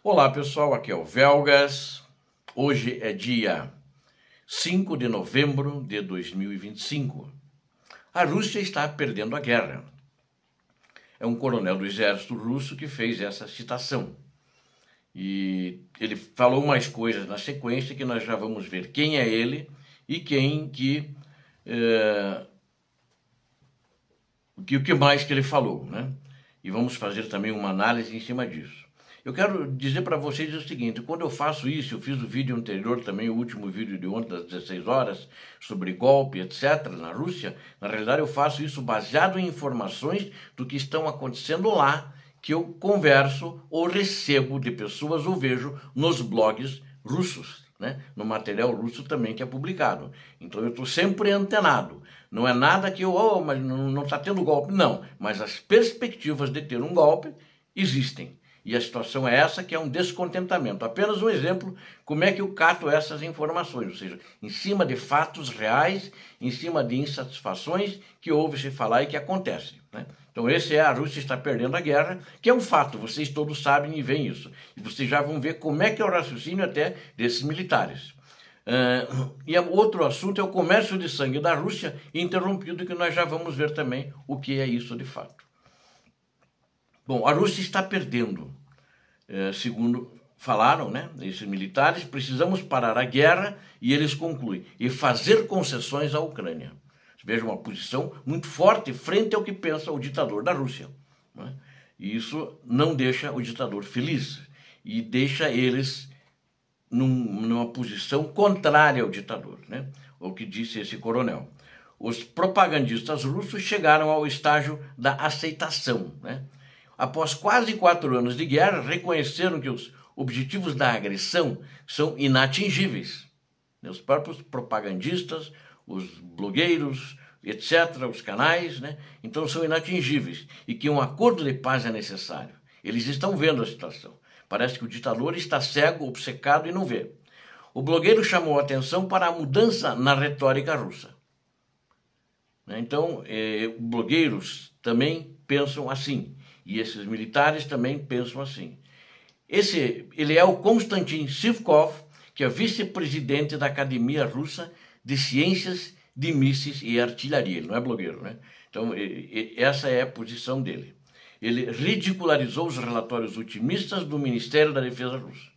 Olá pessoal, aqui é o Velgas. Hoje é dia 5 de novembro de 2025. A Rússia está perdendo a guerra. É um coronel do exército russo que fez essa citação. E ele falou mais coisas na sequência que nós já vamos ver quem é ele e o que mais que ele falou, né? E vamos fazer também uma análise em cima disso. Eu quero dizer para vocês o seguinte: quando eu faço isso, eu fiz o vídeo anterior também, o último vídeo de ontem, das 16 horas, sobre golpe, etc., na Rússia. Na realidade, eu faço isso baseado em informações do que estão acontecendo lá, que eu converso ou recebo de pessoas ou vejo nos blogs russos, né? No material russo também que é publicado. Então eu estou sempre antenado. Não é nada que mas não está tendo golpe. Não, mas as perspectivas de ter um golpe existem. E a situação é essa, que é um descontentamento. Apenas um exemplo, como é que eu cato essas informações, ou seja, em cima de fatos reais, em cima de insatisfações que ouve-se falar e que acontecem, né? Então a Rússia está perdendo a guerra, que é um fato, vocês todos sabem e veem isso. E vocês já vão ver como é que é o raciocínio até desses militares. E outro assunto é o comércio de sangue da Rússia interrompido, que nós já vamos ver também o que é isso de fato. Bom, a Rússia está perdendo, segundo falaram, né, esses militares. Precisamos parar a guerra, e eles concluem, e fazer concessões à Ucrânia. Veja, uma posição muito forte frente ao que pensa o ditador da Rússia, né? E isso não deixa o ditador feliz, e deixa eles numa posição contrária ao ditador, né? O que disse esse coronel. Os propagandistas russos chegaram ao estágio da aceitação, né? Após quase 4 anos de guerra, reconheceram que os objetivos da agressão são inatingíveis. Os próprios propagandistas, os blogueiros, etc., os canais, né? Então são inatingíveis, e que um acordo de paz é necessário. Eles estão vendo a situação. Parece que o ditador está cego, obcecado e não vê. O blogueiro chamou a atenção para a mudança na retórica russa. Então, blogueiros também pensam assim. E esses militares também pensam assim. Ele é o Konstantin Sivkov, que é vice-presidente da Academia Russa de Ciências de Mísseis e Artilharia. Ele não é blogueiro, né? Então, essa é a posição dele. Ele ridicularizou os relatórios otimistas do Ministério da Defesa russo.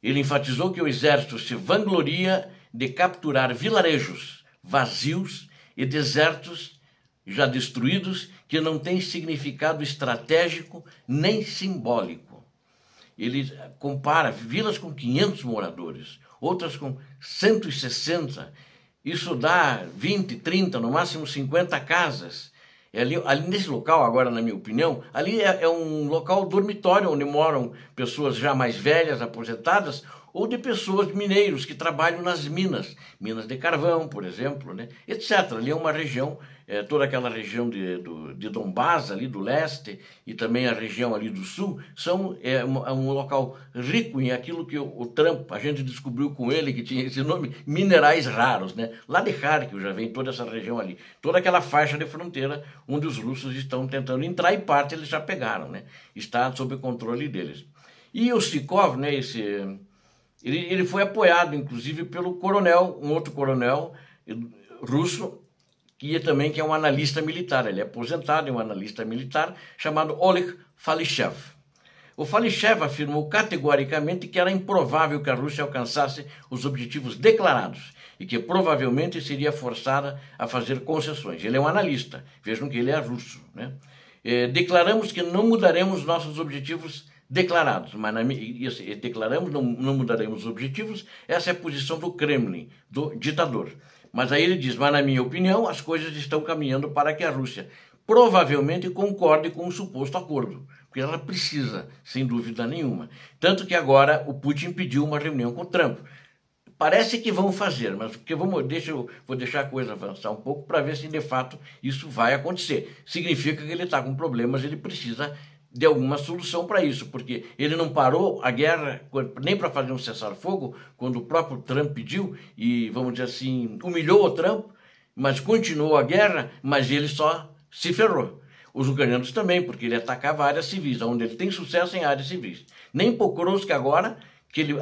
Ele enfatizou que o exército se vangloria de capturar vilarejos vazios e desertos já destruídos, que não têm significado estratégico nem simbólico. Ele compara vilas com 500 moradores, outras com 160. Isso dá 20, 30, no máximo 50 casas. Ali nesse local, agora, na minha opinião, ali é um local dormitório, onde moram pessoas já mais velhas, aposentadas, ou de pessoas mineiros que trabalham nas minas de carvão, por exemplo, né, etc. Ali é uma região, toda aquela região de Donbás, ali do leste, e também a região ali do sul, um local rico em aquilo que o Trump, a gente descobriu com ele, que tinha esse nome, minerais raros, né? Lá de Kharkiv já vem toda essa região ali, toda aquela faixa de fronteira onde os russos estão tentando entrar, e parte eles já pegaram, né? Está sob o controle deles. E o Sivkov, né, ele foi apoiado, inclusive, pelo coronel, um outro coronel russo, que é um analista militar. Ele é aposentado, é um analista militar, chamado Oleg Falishev. O Falishev afirmou categoricamente que era improvável que a Rússia alcançasse os objetivos declarados e que provavelmente seria forçada a fazer concessões. Ele é um analista, vejam que ele é russo, né? Declaramos que não mudaremos nossos objetivos declarados, mas declaramos, não mudaremos os objetivos. Essa é a posição do Kremlin, do ditador. Mas aí ele diz, mas na minha opinião, as coisas estão caminhando para que a Rússia provavelmente concorde com o suposto acordo, porque ela precisa, sem dúvida nenhuma. Tanto que agora o Putin pediu uma reunião com o Trump. Parece que vão fazer, mas vou deixar a coisa avançar um pouco para ver se de fato isso vai acontecer. Significa que ele está com problemas, ele precisa de alguma solução para isso, porque ele não parou a guerra nem para fazer um cessar-fogo, quando o próprio Trump pediu, e, vamos dizer assim, humilhou o Trump, mas continuou a guerra, mas ele só se ferrou. Os ucranianos também, porque ele atacava áreas civis, onde ele tem sucesso em áreas civis. Nem Pokrovsk agora, que ele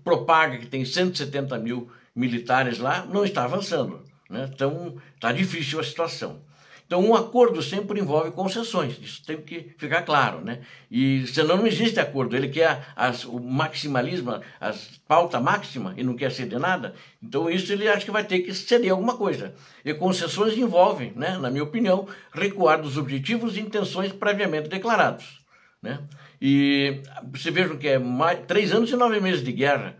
propaga que tem 170 mil militares lá, não está avançando, né? Então, está difícil a situação. Então, um acordo sempre envolve concessões, isso tem que ficar claro, né? E senão não existe acordo, ele quer o maximalismo, a pauta máxima e não quer ceder nada, então isso ele acha que vai ter que ceder alguma coisa. E concessões envolvem, né, na minha opinião, recuar dos objetivos e intenções previamente declarados, né? E você vejam que é 3 anos e 9 meses de guerra,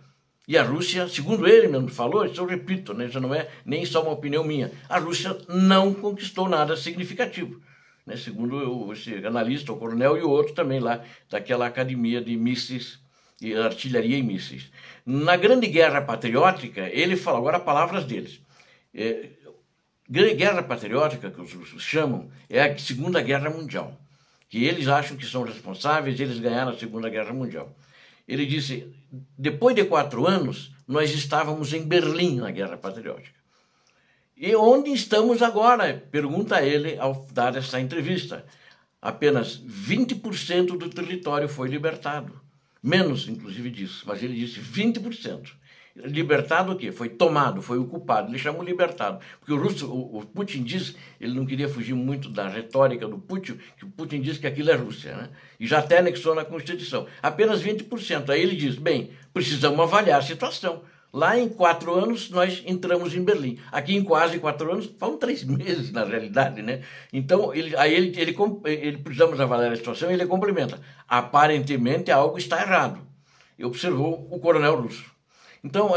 e a Rússia, segundo ele mesmo falou, isso eu repito, né, isso não é nem só uma opinião minha, a Rússia não conquistou nada significativo, né, segundo esse analista, o coronel, e o outro também lá, daquela academia de mísseis, e artilharia e mísseis. Na Grande Guerra Patriótica, ele falou, agora palavras deles, Guerra Patriótica, que os russos chamam, é a Segunda Guerra Mundial, que eles acham que são responsáveis, eles ganharam a Segunda Guerra Mundial. Ele disse, depois de 4 anos, nós estávamos em Berlim na Guerra Patriótica. E onde estamos agora? Pergunta ele ao dar essa entrevista. Apenas 20% do território foi libertado. Menos, inclusive, disso, mas ele disse 20%. Libertado o quê? Foi tomado, foi ocupado. Ele chamou libertado. Porque o Putin diz, ele não queria fugir muito da retórica do Putin, que o Putin diz que aquilo é Rússia, né? E já até anexou na Constituição. Apenas 20%. Aí ele diz, bem, precisamos avaliar a situação. Lá em 4 anos nós entramos em Berlim. Aqui em quase 4 anos, foram 3 meses na realidade, né? Então, ele precisamos avaliar a situação e ele complementa. Aparentemente algo está errado. Observou o coronel russo. Então,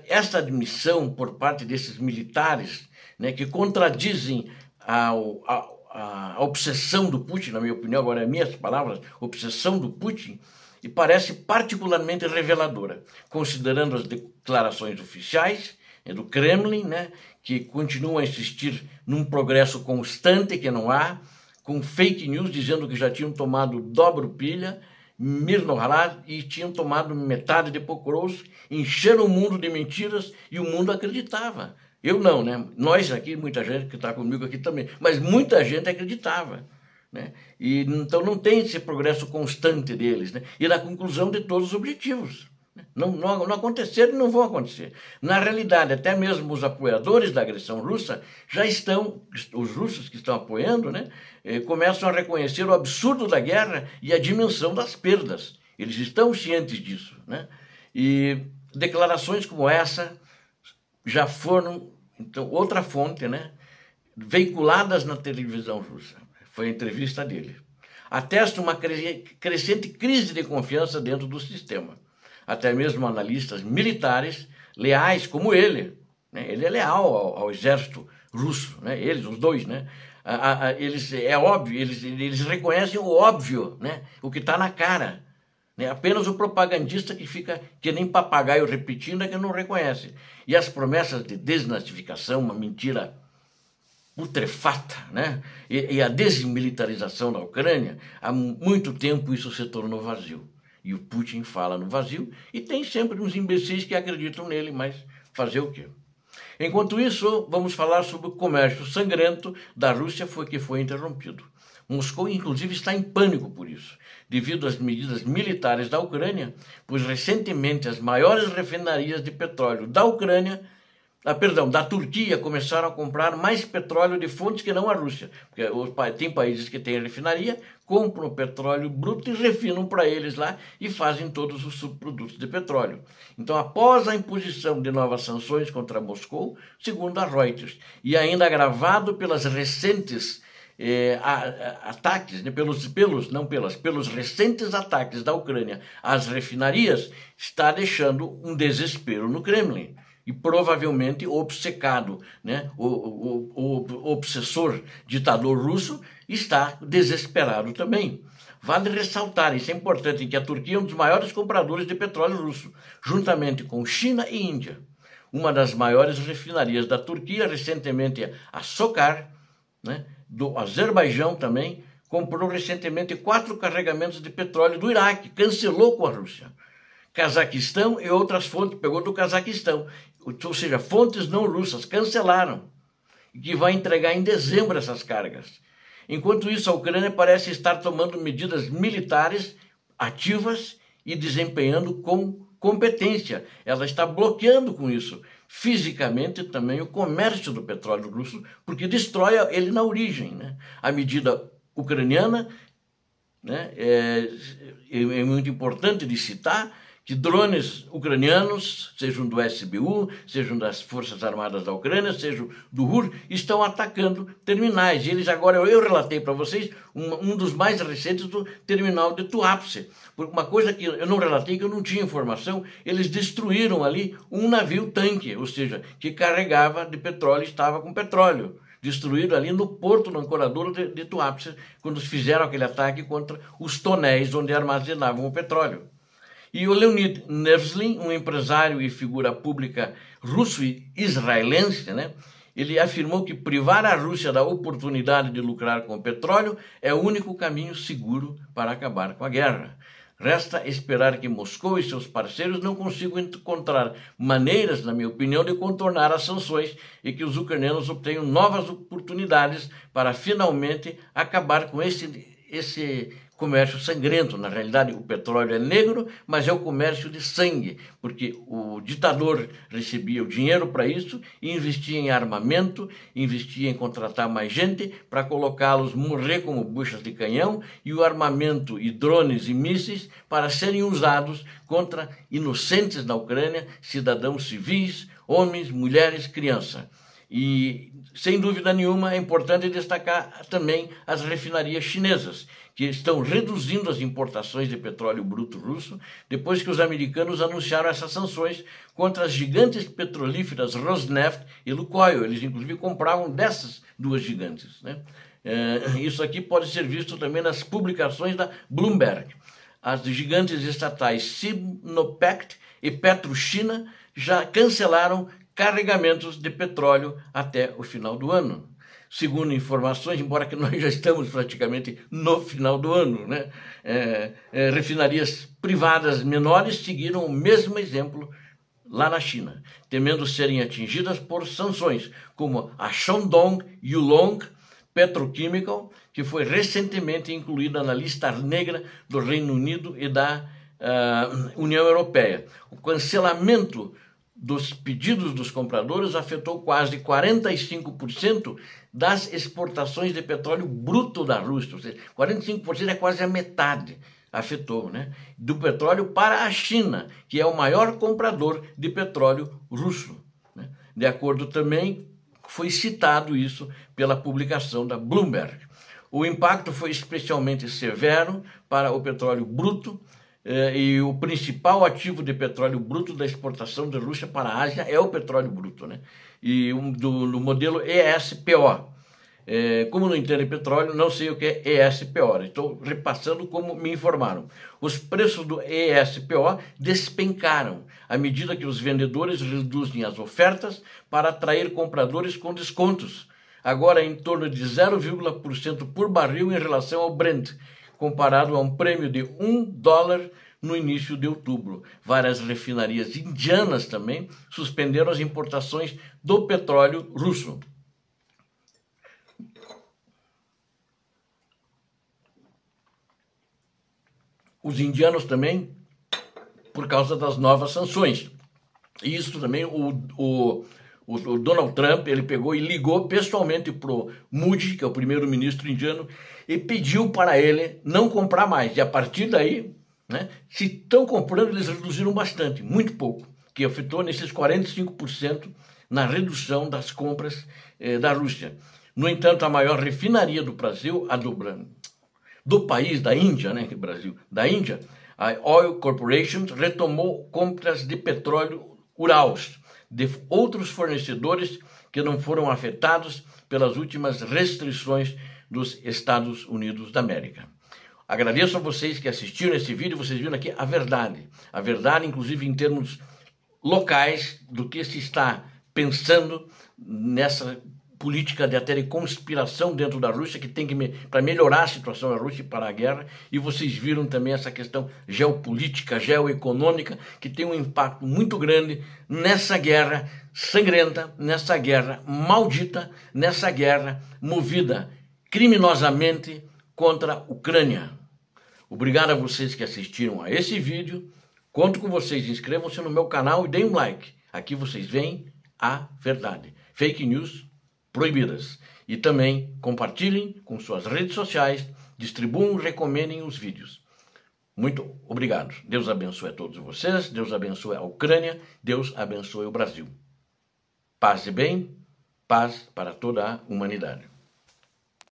essa admissão por parte desses militares, né, que contradizem a obsessão do Putin, na minha opinião, agora é minhas palavras, obsessão do Putin, e parece particularmente reveladora, considerando as declarações oficiais do Kremlin, né, que continuam a insistir num progresso constante que não há, com fake news dizendo que já tinham tomado Dobropilha, Mirnohrad e tinham tomado metade de Pokrovsk, encheram o mundo de mentiras e o mundo acreditava. Eu não, né? Nós aqui, muita gente que está comigo aqui também, mas muita gente acreditava, né? E então não tem esse progresso constante deles, né? E na conclusão de todos os objetivos. Não aconteceram e não vão acontecer. Na realidade, até mesmo os apoiadores da agressão russa já estão, os russos que estão apoiando, né, começam a reconhecer o absurdo da guerra e a dimensão das perdas. Eles estão cientes disso, né? E declarações como essa já foram, então, outra fonte, né, veiculadas na televisão russa. Foi a entrevista dele. Atesta uma crescente crise de confiança dentro do sistema. Até mesmo analistas militares leais como ele, né? Ele é leal ao exército russo, né? Eles, os dois, né? Eles, é óbvio, eles reconhecem o óbvio, né? O que está na cara, né? Apenas o propagandista que fica que nem papagaio repetindo é que não reconhece. E as promessas de desnazificação, uma mentira putrefata, né? E a desmilitarização da Ucrânia, há muito tempo isso se tornou vazio. E o Putin fala no vazio e tem sempre uns imbecis que acreditam nele, mas fazer o quê? Enquanto isso, vamos falar sobre o comércio sangrento da Rússia que foi interrompido. Moscou, inclusive, está em pânico por isso, devido às medidas militares da Ucrânia, pois recentemente as maiores refinarias de petróleo da da Turquia começaram a comprar mais petróleo de fontes que não a Rússia. Porque tem países que têm refinaria, compram o petróleo bruto e refinam para eles lá e fazem todos os subprodutos de petróleo. Então, após a imposição de novas sanções contra Moscou, segundo a Reuters, e ainda agravado pelas recentes ataques, né, pelos recentes ataques da Ucrânia às refinarias, está deixando um desespero no Kremlin. E provavelmente obcecado, né? O obsessor ditador russo está desesperado também. Vale ressaltar, isso é importante, que a Turquia é um dos maiores compradores de petróleo russo, juntamente com China e Índia. Uma das maiores refinarias da Turquia, recentemente a Sokar, né, do Azerbaijão também, comprou recentemente 4 carregamentos de petróleo do Iraque, cancelou com a Rússia. Cazaquistão e outras fontes, pegou do Cazaquistão, ou seja, fontes não russas, cancelaram, e que vai entregar em dezembro essas cargas. Enquanto isso, a Ucrânia parece estar tomando medidas militares ativas e desempenhando com competência. Ela está bloqueando com isso fisicamente também o comércio do petróleo russo, porque destrói ele na origem, né? A medida ucraniana, né, é muito importante de citar que drones ucranianos, sejam do SBU, sejam das Forças Armadas da Ucrânia, sejam do RUR, estão atacando terminais. E eles agora, eu relatei para vocês, um dos mais recentes do terminal de Tuapse. Uma coisa que eu não relatei, que eu não tinha informação, eles destruíram ali um navio-tanque, ou seja, que carregava de petróleo, estava com petróleo. Destruído ali no porto, no ancoradouro de Tuapse, quando fizeram aquele ataque contra os tonéis onde armazenavam o petróleo. E o Leonid Nevzlin, um empresário e figura pública russo e israelense, né, ele afirmou que privar a Rússia da oportunidade de lucrar com o petróleo é o único caminho seguro para acabar com a guerra. Resta esperar que Moscou e seus parceiros não consigam encontrar maneiras, na minha opinião, de contornar as sanções e que os ucranianos obtenham novas oportunidades para finalmente acabar com esse comércio sangrento. Na realidade, o petróleo é negro, mas é o comércio de sangue, porque o ditador recebia o dinheiro para isso e investia em armamento, investia em contratar mais gente para colocá-los morrer como buchas de canhão, e o armamento e drones e mísseis para serem usados contra inocentes na Ucrânia, cidadãos civis, homens, mulheres, crianças. E, sem dúvida nenhuma, é importante destacar também as refinarias chinesas, que estão reduzindo as importações de petróleo bruto russo, depois que os americanos anunciaram essas sanções contra as gigantes petrolíferas Rosneft e Lukoil. Eles, inclusive, compravam dessas duas gigantes, né? Isso aqui pode ser visto também nas publicações da Bloomberg. As gigantes estatais Sinopec e PetroChina já cancelaram carregamentos de petróleo até o final do ano. Segundo informações, embora que nós já estamos praticamente no final do ano, né? Refinarias privadas menores seguiram o mesmo exemplo lá na China, temendo serem atingidas por sanções, como a Shandong Yulong Petrochemical, que foi recentemente incluída na lista negra do Reino Unido e da União Europeia. O cancelamento dos pedidos dos compradores afetou quase 45% das exportações de petróleo bruto da Rússia. Ou seja, 45% é quase a metade, afetou, né? Do petróleo para a China, que é o maior comprador de petróleo russo, né? De acordo também, foi citado isso pela publicação da Bloomberg. O impacto foi especialmente severo para o petróleo bruto, e o principal ativo de petróleo bruto da exportação da Rússia para a Ásia é o petróleo bruto, né? E do modelo ESPO. Como não entendo petróleo, não sei o que é ESPO. Estou repassando como me informaram. Os preços do ESPO despencaram à medida que os vendedores reduzem as ofertas para atrair compradores com descontos. Agora em torno de 0,1% por barril em relação ao Brent, comparado a um prêmio de $1 no início de outubro. Várias refinarias indianas também suspenderam as importações do petróleo russo. Os indianos também, por causa das novas sanções. E isso também, o Donald Trump, ele pegou e ligou pessoalmente para o Modi, que é o primeiro-ministro indiano, e pediu para ele não comprar mais. E a partir daí, né, se estão comprando, eles reduziram bastante, muito pouco, que afetou nesses 45% na redução das compras da Rússia. No entanto, a maior refinaria do Brasil, a do país, da Índia, né, Brasil, da Índia, a Oil Corporation retomou compras de petróleo Urals, de outros fornecedores que não foram afetados pelas últimas restrições dos Estados Unidos da América. Agradeço a vocês que assistiram esse vídeo, vocês viram aqui a verdade, inclusive em termos locais, do que se está pensando nessa política de até de conspiração dentro da Rússia, que tem que para melhorar a situação da Rússia e para a guerra. E vocês viram também essa questão geopolítica, geoeconômica, que tem um impacto muito grande nessa guerra sangrenta, nessa guerra maldita, nessa guerra movida criminosamente contra a Ucrânia. Obrigado a vocês que assistiram a esse vídeo. Conto com vocês, inscrevam-se no meu canal e deem um like. Aqui vocês veem a verdade. Fake news proibidas. E também compartilhem com suas redes sociais, distribuam e recomendem os vídeos. Muito obrigado. Deus abençoe a todos vocês, Deus abençoe a Ucrânia, Deus abençoe o Brasil. Paz e bem, paz para toda a humanidade.